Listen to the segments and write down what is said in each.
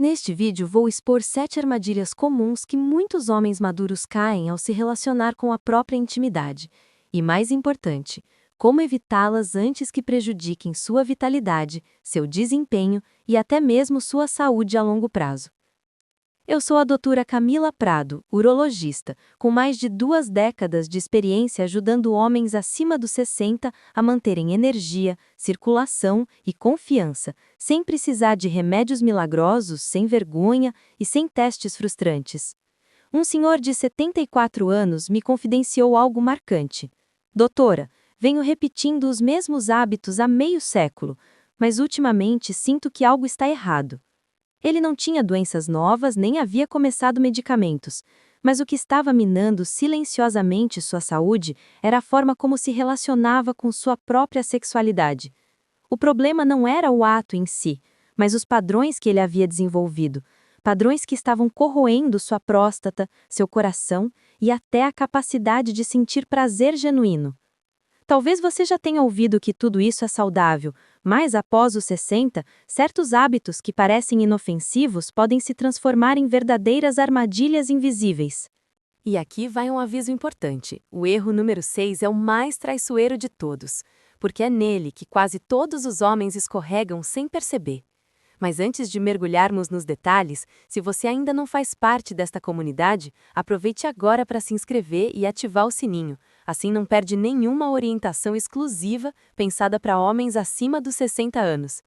Neste vídeo vou expor 7 armadilhas comuns que muitos homens maduros caem ao se relacionar com a própria intimidade. E mais importante, como evitá-las antes que prejudiquem sua vitalidade, seu desempenho e até mesmo sua saúde a longo prazo. Eu sou a doutora Camila Prado, urologista, com mais de 2 décadas de experiência ajudando homens acima dos 60 a manterem energia, circulação e confiança, sem precisar de remédios milagrosos, sem vergonha e sem testes frustrantes. Um senhor de 74 anos me confidenciou algo marcante. Doutora, venho repetindo os mesmos hábitos há meio século, mas ultimamente sinto que algo está errado. Ele não tinha doenças novas nem havia começado medicamentos, mas o que estava minando silenciosamente sua saúde era a forma como se relacionava com sua própria sexualidade. O problema não era o ato em si, mas os padrões que ele havia desenvolvido, padrões que estavam corroendo sua próstata, seu coração e até a capacidade de sentir prazer genuíno. Talvez você já tenha ouvido que tudo isso é saudável, mas após os 60, certos hábitos que parecem inofensivos podem se transformar em verdadeiras armadilhas invisíveis. E aqui vai um aviso importante. O erro número 6 é o mais traiçoeiro de todos, porque é nele que quase todos os homens escorregam sem perceber. Mas antes de mergulharmos nos detalhes, se você ainda não faz parte desta comunidade, aproveite agora para se inscrever e ativar o sininho. Assim não perde nenhuma orientação exclusiva pensada para homens acima dos 60 anos.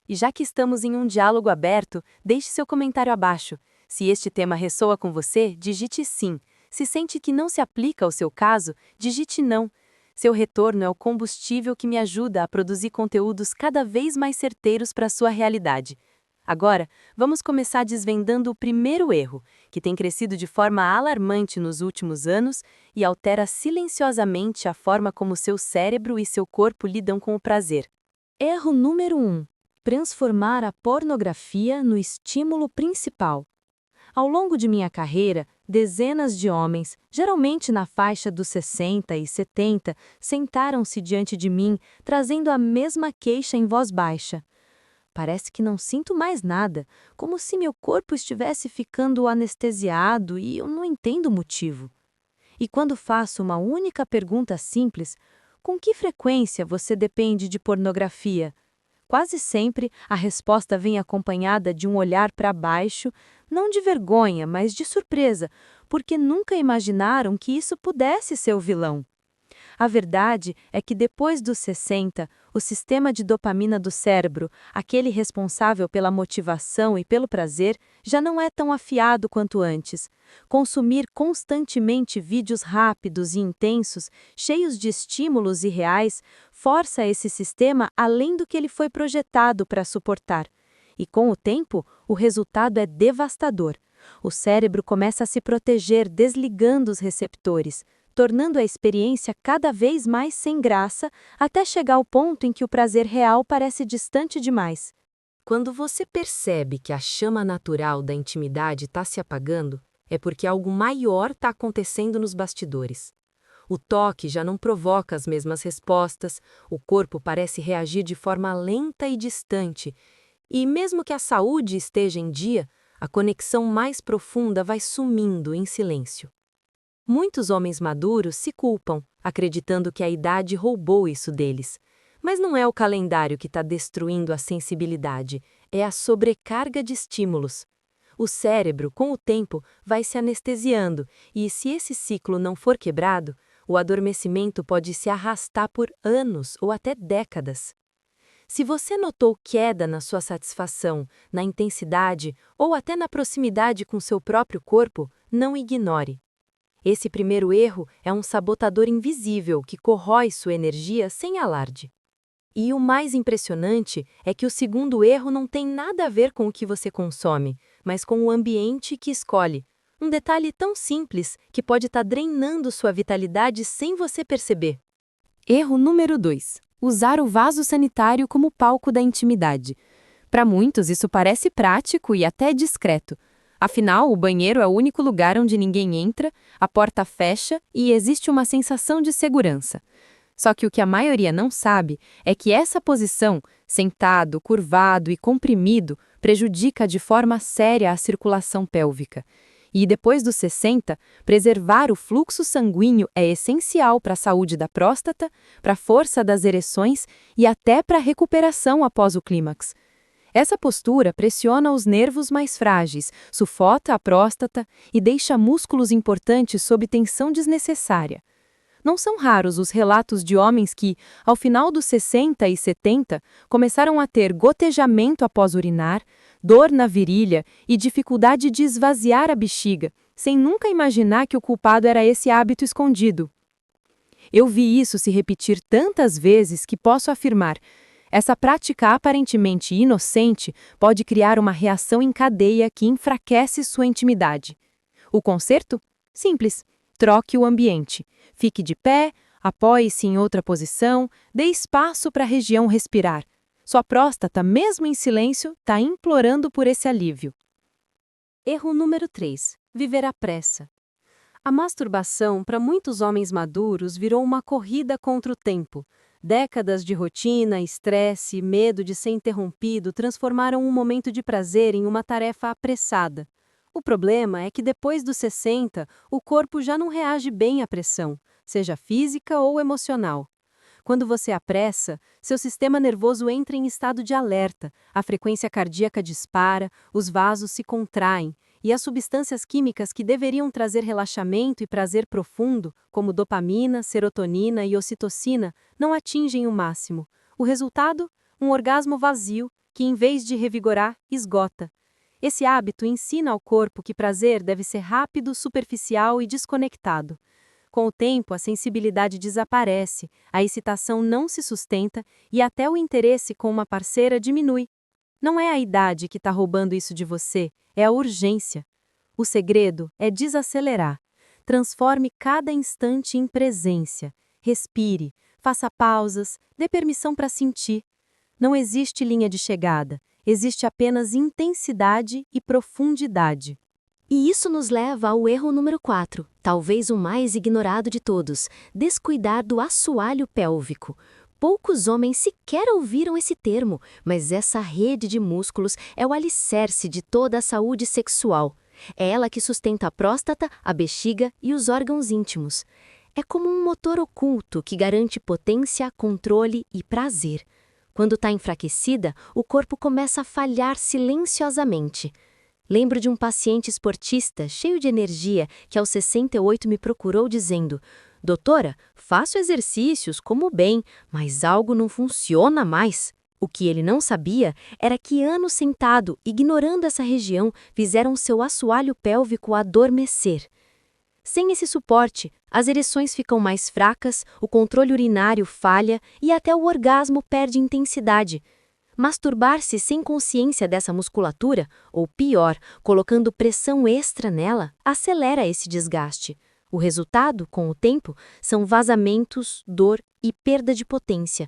E já que estamos em um diálogo aberto, deixe seu comentário abaixo. Se este tema ressoa com você, digite sim. Se sente que não se aplica ao seu caso, digite não. Seu retorno é o combustível que me ajuda a produzir conteúdos cada vez mais certeiros para a sua realidade. Agora, vamos começar desvendando o primeiro erro, que tem crescido de forma alarmante nos últimos anos e altera silenciosamente a forma como seu cérebro e seu corpo lidam com o prazer. Erro número 1. Transformar a pornografia no estímulo principal. Ao longo de minha carreira, dezenas de homens, geralmente na faixa dos 60 e 70, sentaram-se diante de mim, trazendo a mesma queixa em voz baixa. Parece que não sinto mais nada, como se meu corpo estivesse ficando anestesiado e eu não entendo o motivo. E quando faço uma única pergunta simples, com que frequência você depende de pornografia? Quase sempre a resposta vem acompanhada de um olhar para baixo, não de vergonha, mas de surpresa, porque nunca imaginaram que isso pudesse ser o vilão. A verdade é que depois dos 60, o sistema de dopamina do cérebro, aquele responsável pela motivação e pelo prazer, já não é tão afiado quanto antes. Consumir constantemente vídeos rápidos e intensos, cheios de estímulos irreais, força esse sistema além do que ele foi projetado para suportar. E com o tempo, o resultado é devastador. O cérebro começa a se proteger desligando os receptores, tornando a experiência cada vez mais sem graça, até chegar ao ponto em que o prazer real parece distante demais. Quando você percebe que a chama natural da intimidade está se apagando, é porque algo maior está acontecendo nos bastidores. O toque já não provoca as mesmas respostas, o corpo parece reagir de forma lenta e distante, e mesmo que a saúde esteja em dia, a conexão mais profunda vai sumindo em silêncio. Muitos homens maduros se culpam, acreditando que a idade roubou isso deles. Mas não é o calendário que está destruindo a sensibilidade, é a sobrecarga de estímulos. O cérebro, com o tempo, vai se anestesiando, e se esse ciclo não for quebrado, o adormecimento pode se arrastar por anos ou até décadas. Se você notou queda na sua satisfação, na intensidade ou até na proximidade com seu próprio corpo, não ignore. Esse primeiro erro é um sabotador invisível que corrói sua energia sem alarde. E o mais impressionante é que o segundo erro não tem nada a ver com o que você consome, mas com o ambiente que escolhe. Um detalhe tão simples que pode estar drenando sua vitalidade sem você perceber. Erro número 2. Usar o vaso sanitário como palco da intimidade. Para muitos, isso parece prático e até discreto. Afinal, o banheiro é o único lugar onde ninguém entra, a porta fecha e existe uma sensação de segurança. Só que o que a maioria não sabe é que essa posição, sentado, curvado e comprimido, prejudica de forma séria a circulação pélvica. E depois dos 60, preservar o fluxo sanguíneo é essencial para a saúde da próstata, para a força das ereções e até para a recuperação após o clímax. Essa postura pressiona os nervos mais frágeis, sufoca a próstata e deixa músculos importantes sob tensão desnecessária. Não são raros os relatos de homens que, ao final dos 60 e 70, começaram a ter gotejamento após urinar, dor na virilha e dificuldade de esvaziar a bexiga, sem nunca imaginar que o culpado era esse hábito escondido. Eu vi isso se repetir tantas vezes que posso afirmar: essa prática aparentemente inocente pode criar uma reação em cadeia que enfraquece sua intimidade. O conserto? Simples. Troque o ambiente. Fique de pé, apoie-se em outra posição, dê espaço para a região respirar. Sua próstata, mesmo em silêncio, está implorando por esse alívio. Erro número 3. Viver à pressa. A masturbação, para muitos homens maduros, virou uma corrida contra o tempo. Décadas de rotina, estresse e medo de ser interrompido transformaram um momento de prazer em uma tarefa apressada. O problema é que depois dos 60, o corpo já não reage bem à pressão, seja física ou emocional. Quando você apressa, seu sistema nervoso entra em estado de alerta, a frequência cardíaca dispara, os vasos se contraem, e as substâncias químicas que deveriam trazer relaxamento e prazer profundo, como dopamina, serotonina e ocitocina, não atingem o máximo. O resultado? Um orgasmo vazio, que em vez de revigorar, esgota. Esse hábito ensina ao corpo que prazer deve ser rápido, superficial e desconectado. Com o tempo, a sensibilidade desaparece, a excitação não se sustenta e até o interesse com uma parceira diminui. Não é a idade que está roubando isso de você, é a urgência. O segredo é desacelerar. Transforme cada instante em presença. Respire, faça pausas, dê permissão para sentir. Não existe linha de chegada, existe apenas intensidade e profundidade. E isso nos leva ao erro número 4, talvez o mais ignorado de todos: descuidar do assoalho pélvico. Poucos homens sequer ouviram esse termo, mas essa rede de músculos é o alicerce de toda a saúde sexual. É ela que sustenta a próstata, a bexiga e os órgãos íntimos. É como um motor oculto que garante potência, controle e prazer. Quando está enfraquecida, o corpo começa a falhar silenciosamente. Lembro de um paciente esportista cheio de energia que aos 68 me procurou dizendo: "Doutora, faço exercícios, como bem, mas algo não funciona mais." O que ele não sabia era que anos sentado, ignorando essa região, fizeram seu assoalho pélvico adormecer. Sem esse suporte, as ereções ficam mais fracas, o controle urinário falha e até o orgasmo perde intensidade. Masturbar-se sem consciência dessa musculatura, ou pior, colocando pressão extra nela, acelera esse desgaste. O resultado, com o tempo, são vazamentos, dor e perda de potência.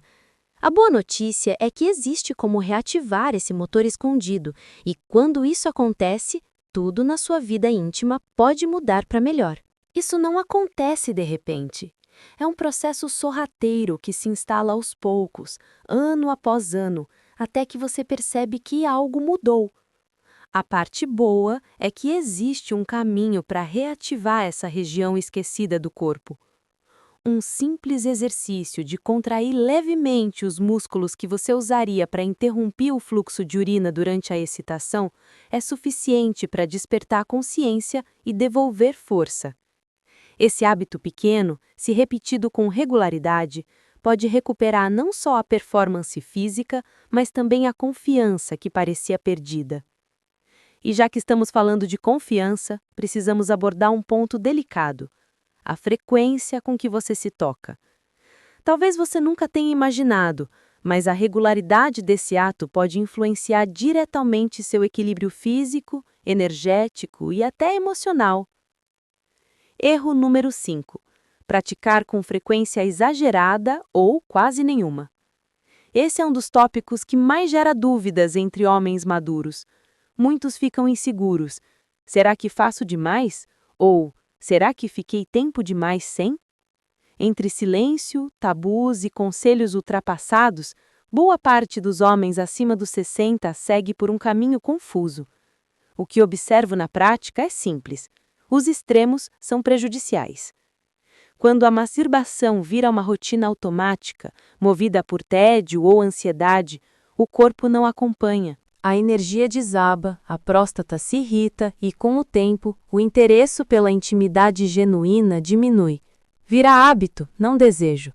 A boa notícia é que existe como reativar esse motor escondido, e quando isso acontece, tudo na sua vida íntima pode mudar para melhor. Isso não acontece de repente. É um processo sorrateiro que se instala aos poucos, ano após ano, até que você percebe que algo mudou. A parte boa é que existe um caminho para reativar essa região esquecida do corpo. Um simples exercício de contrair levemente os músculos que você usaria para interromper o fluxo de urina durante a excitação é suficiente para despertar a consciência e devolver força. Esse hábito pequeno, se repetido com regularidade, pode recuperar não só a performance física, mas também a confiança que parecia perdida. E já que estamos falando de confiança, precisamos abordar um ponto delicado: a frequência com que você se toca. Talvez você nunca tenha imaginado, mas a regularidade desse ato pode influenciar diretamente seu equilíbrio físico, energético e até emocional. Erro número 5. Praticar com frequência exagerada ou quase nenhuma. Esse é um dos tópicos que mais gera dúvidas entre homens maduros. Muitos ficam inseguros. Será que faço demais? Ou será que fiquei tempo demais sem? Entre silêncio, tabus e conselhos ultrapassados, Boa parte dos homens acima dos 60 segue por um caminho confuso. O que observo na prática é simples. Os extremos são prejudiciais. Quando a masturbação vira uma rotina automática, movida por tédio ou ansiedade, o corpo não acompanha. A energia desaba, a próstata se irrita e, com o tempo, o interesse pela intimidade genuína diminui. Vira hábito, não desejo.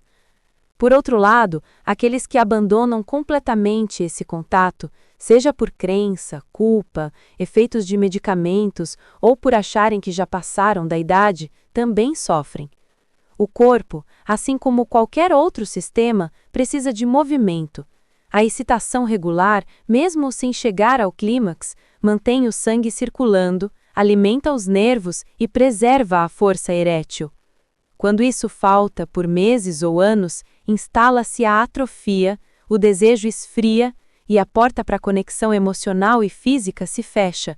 Por outro lado, aqueles que abandonam completamente esse contato, seja por crença, culpa, efeitos de medicamentos ou por acharem que já passaram da idade, também sofrem. O corpo, assim como qualquer outro sistema, precisa de movimento. A excitação regular, mesmo sem chegar ao clímax, mantém o sangue circulando, alimenta os nervos e preserva a força erétil. Quando isso falta por meses ou anos, instala-se a atrofia, o desejo esfria e a porta para a conexão emocional e física se fecha.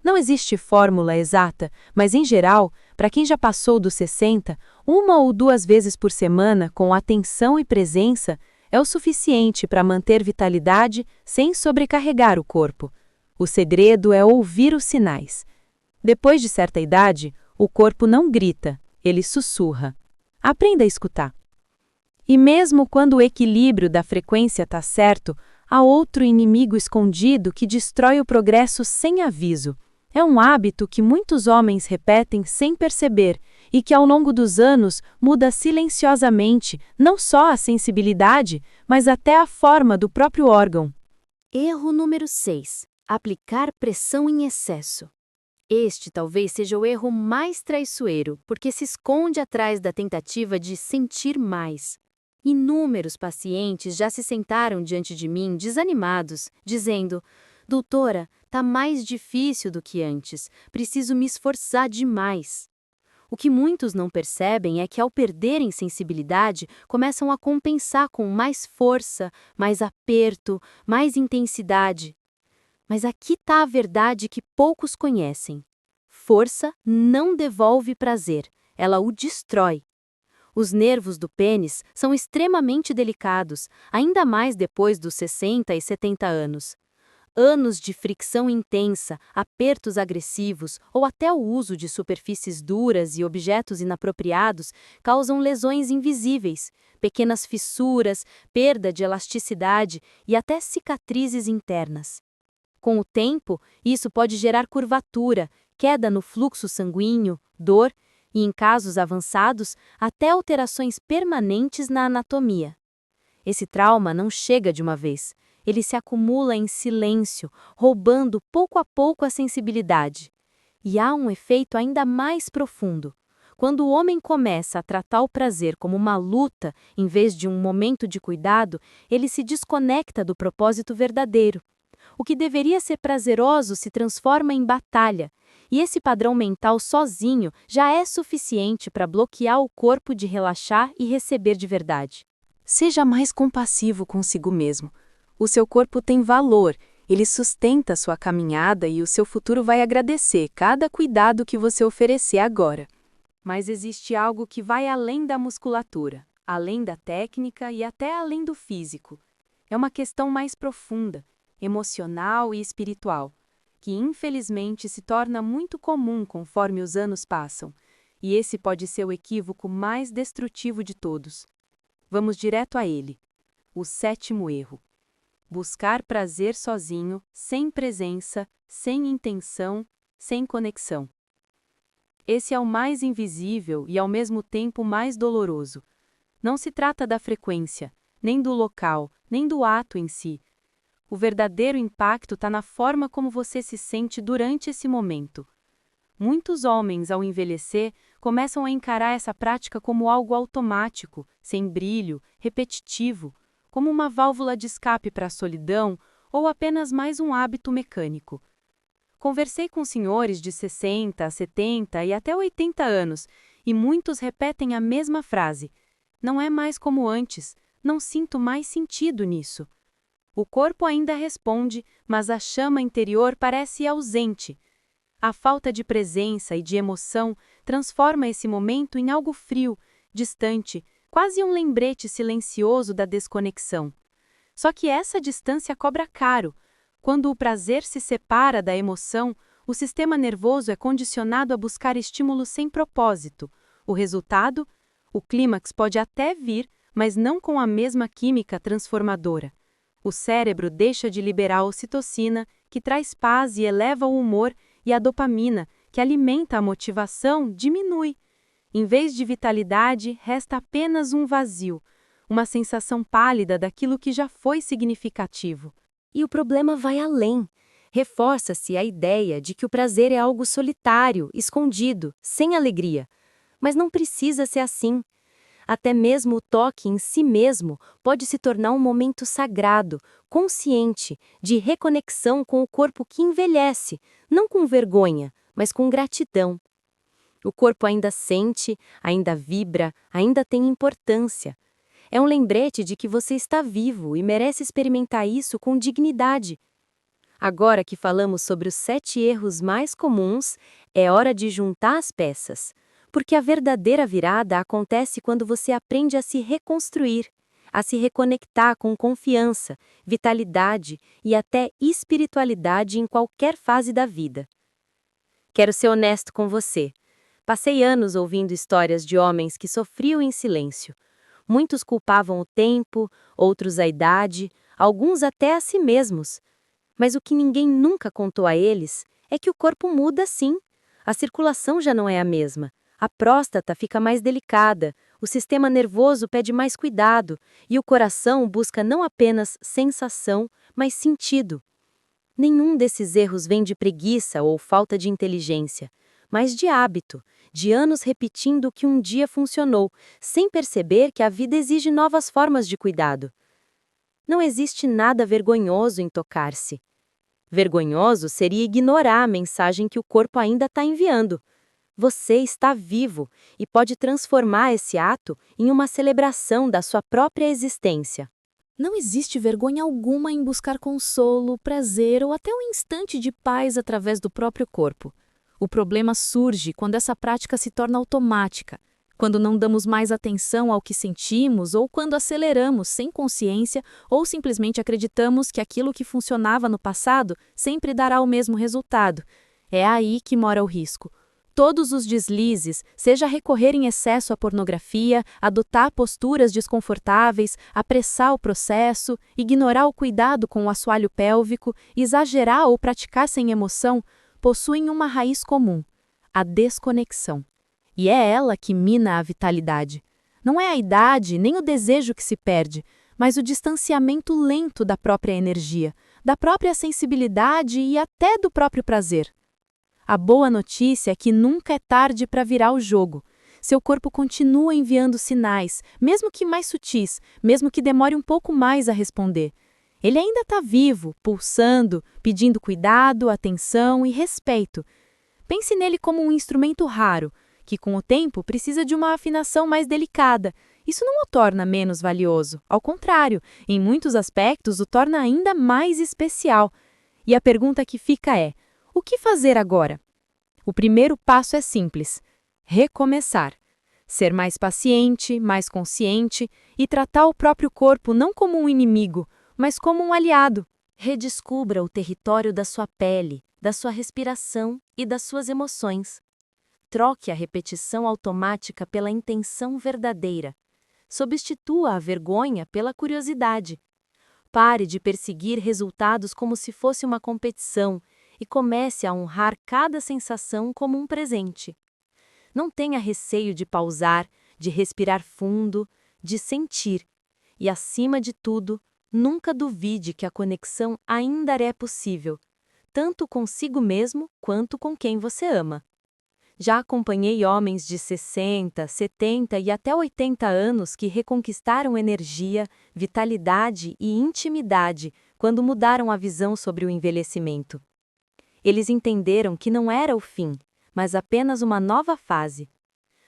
Não existe fórmula exata, mas em geral, para quem já passou dos 60, 1 ou 2 vezes por semana, com atenção e presença, é o suficiente para manter vitalidade sem sobrecarregar o corpo. O segredo é ouvir os sinais. Depois de certa idade, o corpo não grita, ele sussurra. Aprenda a escutar. E mesmo quando o equilíbrio da frequência está certo, há outro inimigo escondido que destrói o progresso sem aviso. É um hábito que muitos homens repetem sem perceber e que ao longo dos anos muda silenciosamente não só a sensibilidade, mas até a forma do próprio órgão. Erro número 6. Aplicar pressão em excesso. Este talvez seja o erro mais traiçoeiro, porque se esconde atrás da tentativa de sentir mais. Inúmeros pacientes já se sentaram diante de mim desanimados, dizendo: "Doutora, tá mais difícil do que antes, preciso me esforçar demais." O que muitos não percebem é que, ao perderem sensibilidade, começam a compensar com mais força, mais aperto, mais intensidade. Mas aqui está a verdade que poucos conhecem. Força não devolve prazer, ela o destrói. Os nervos do pênis são extremamente delicados, ainda mais depois dos 60 e 70 anos. Anos de fricção intensa, apertos agressivos ou até o uso de superfícies duras e objetos inapropriados causam lesões invisíveis, pequenas fissuras, perda de elasticidade e até cicatrizes internas. Com o tempo, isso pode gerar curvatura, queda no fluxo sanguíneo, dor e, em casos avançados, até alterações permanentes na anatomia. Esse trauma não chega de uma vez. Ele se acumula em silêncio, roubando pouco a pouco a sensibilidade. E há um efeito ainda mais profundo. Quando o homem começa a tratar o prazer como uma luta, em vez de um momento de cuidado, ele se desconecta do propósito verdadeiro. O que deveria ser prazeroso se transforma em batalha, e esse padrão mental sozinho já é suficiente para bloquear o corpo de relaxar e receber de verdade. Seja mais compassivo consigo mesmo. O seu corpo tem valor, ele sustenta sua caminhada e o seu futuro vai agradecer cada cuidado que você oferecer agora. Mas existe algo que vai além da musculatura, além da técnica e até além do físico. É uma questão mais profunda, emocional e espiritual, que infelizmente se torna muito comum conforme os anos passam, e esse pode ser o equívoco mais destrutivo de todos. Vamos direto a ele. O 7º erro. Buscar prazer sozinho, sem presença, sem intenção, sem conexão. Esse é o mais invisível e ao mesmo tempo mais doloroso. Não se trata da frequência, nem do local, nem do ato em si. O verdadeiro impacto está na forma como você se sente durante esse momento. Muitos homens, ao envelhecer, começam a encarar essa prática como algo automático, sem brilho, repetitivo, como uma válvula de escape para a solidão ou apenas mais um hábito mecânico. Conversei com senhores de 60, 70 e até 80 anos, e muitos repetem a mesma frase: "Não é mais como antes, não sinto mais sentido nisso." O corpo ainda responde, mas a chama interior parece ausente. A falta de presença e de emoção transforma esse momento em algo frio, distante, quase um lembrete silencioso da desconexão. Só que essa distância cobra caro. Quando o prazer se separa da emoção, o sistema nervoso é condicionado a buscar estímulos sem propósito. O resultado? O clímax pode até vir, mas não com a mesma química transformadora. O cérebro deixa de liberar a ocitocina, que traz paz e eleva o humor, e a dopamina, que alimenta a motivação, diminui. Em vez de vitalidade, resta apenas um vazio, uma sensação pálida daquilo que já foi significativo. E o problema vai além. Reforça-se a ideia de que o prazer é algo solitário, escondido, sem alegria. Mas não precisa ser assim. Até mesmo o toque em si mesmo pode se tornar um momento sagrado, consciente, de reconexão com o corpo que envelhece, não com vergonha, mas com gratidão. O corpo ainda sente, ainda vibra, ainda tem importância. É um lembrete de que você está vivo e merece experimentar isso com dignidade. Agora que falamos sobre os 7 erros mais comuns, é hora de juntar as peças. Porque a verdadeira virada acontece quando você aprende a se reconstruir, a se reconectar com confiança, vitalidade e até espiritualidade em qualquer fase da vida. Quero ser honesto com você. Passei anos ouvindo histórias de homens que sofriam em silêncio. Muitos culpavam o tempo, outros a idade, alguns até a si mesmos. Mas o que ninguém nunca contou a eles é que o corpo muda sim. A circulação já não é a mesma. A próstata fica mais delicada, o sistema nervoso pede mais cuidado e o coração busca não apenas sensação, mas sentido. Nenhum desses erros vem de preguiça ou falta de inteligência, mas de hábito, de anos repetindo o que um dia funcionou, sem perceber que a vida exige novas formas de cuidado. Não existe nada vergonhoso em tocar-se. Vergonhoso seria ignorar a mensagem que o corpo ainda está enviando. Você está vivo e pode transformar esse ato em uma celebração da sua própria existência. Não existe vergonha alguma em buscar consolo, prazer ou até um instante de paz através do próprio corpo. O problema surge quando essa prática se torna automática, quando não damos mais atenção ao que sentimos ou quando aceleramos sem consciência ou simplesmente acreditamos que aquilo que funcionava no passado sempre dará o mesmo resultado. É aí que mora o risco. Todos os deslizes, seja recorrer em excesso à pornografia, adotar posturas desconfortáveis, apressar o processo, ignorar o cuidado com o assoalho pélvico, exagerar ou praticar sem emoção, possuem uma raiz comum: a desconexão. E é ela que mina a vitalidade. Não é a idade nem o desejo que se perde, mas o distanciamento lento da própria energia, da própria sensibilidade e até do próprio prazer. A boa notícia é que nunca é tarde para virar o jogo. Seu corpo continua enviando sinais, mesmo que mais sutis, mesmo que demore um pouco mais a responder. Ele ainda está vivo, pulsando, pedindo cuidado, atenção e respeito. Pense nele como um instrumento raro, que com o tempo precisa de uma afinação mais delicada. Isso não o torna menos valioso, ao contrário, em muitos aspectos o torna ainda mais especial. E a pergunta que fica é: o que fazer agora? O primeiro passo é simples: recomeçar. Ser mais paciente, mais consciente e tratar o próprio corpo não como um inimigo, mas como um aliado. Redescubra o território da sua pele, da sua respiração e das suas emoções. Troque a repetição automática pela intenção verdadeira. Substitua a vergonha pela curiosidade. Pare de perseguir resultados como se fosse uma competição e comece a honrar cada sensação como um presente. Não tenha receio de pausar, de respirar fundo, de sentir. E, acima de tudo, nunca duvide que a conexão ainda é possível, tanto consigo mesmo quanto com quem você ama. Já acompanhei homens de 60, 70 e até 80 anos que reconquistaram energia, vitalidade e intimidade quando mudaram a visão sobre o envelhecimento. Eles entenderam que não era o fim, mas apenas uma nova fase.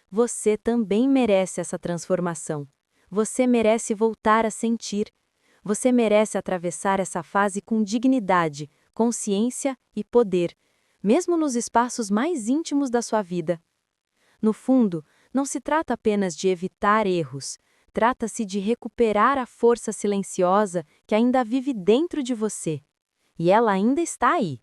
Você também merece essa transformação. Você merece voltar a sentir. Você merece atravessar essa fase com dignidade, consciência e poder, mesmo nos espaços mais íntimos da sua vida. No fundo, não se trata apenas de evitar erros. trata-se de recuperar a força silenciosa que ainda vive dentro de você. E ela ainda está aí.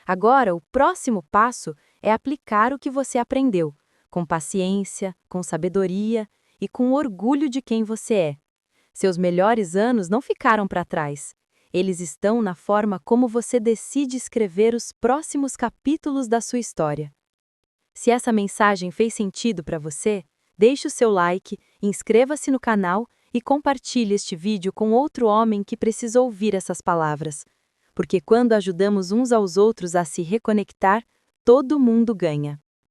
Agora, o próximo passo é aplicar o que você aprendeu, com paciência, com sabedoria e com orgulho de quem você é. Seus melhores anos não ficaram para trás. Eles estão na forma como você decide escrever os próximos capítulos da sua história. Se essa mensagem fez sentido para você, deixe o seu like, inscreva-se no canal e compartilhe este vídeo com outro homem que precisa ouvir essas palavras. Porque quando ajudamos uns aos outros a se reconectar, todo mundo ganha.